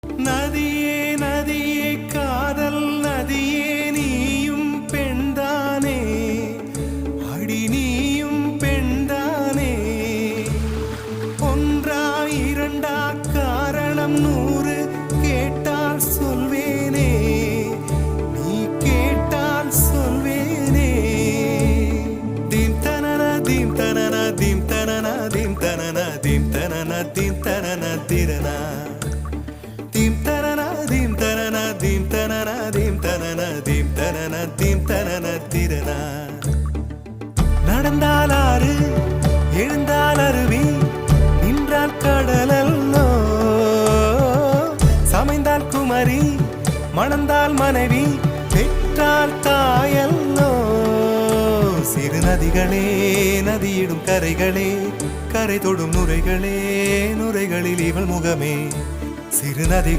நதியே நதியே காதல் நதியே நீயும் பெண்தானே அடி நீயும் பெண்தானே ஒன்றா இரண்டா காரணம் 100 கேட்டால் சொல்வேனே நீ கேட்டால் சொல்வேனே தீம் தனன தீம் தனன தீம் தனன தீம் தனன தீம் தனன தீம் தனன திரனா தீம் தனன தீம் தனன தீம் தனன தீம் தனன தீம் தனன தீம் தனன திரனா நடந்தால் ஆறு எழுந்தால் அருவி நின்றால் கடலல்லோ சமைந்தால் குமரி மணந்தால் மனைவி பெற்றால் தாயல்லோ சிறு நதிகளே நதியிடும் கரைகளே கரை தொடும் நுரைகளே நுரைகளில் இவள் முகமே சிறு நதிகள்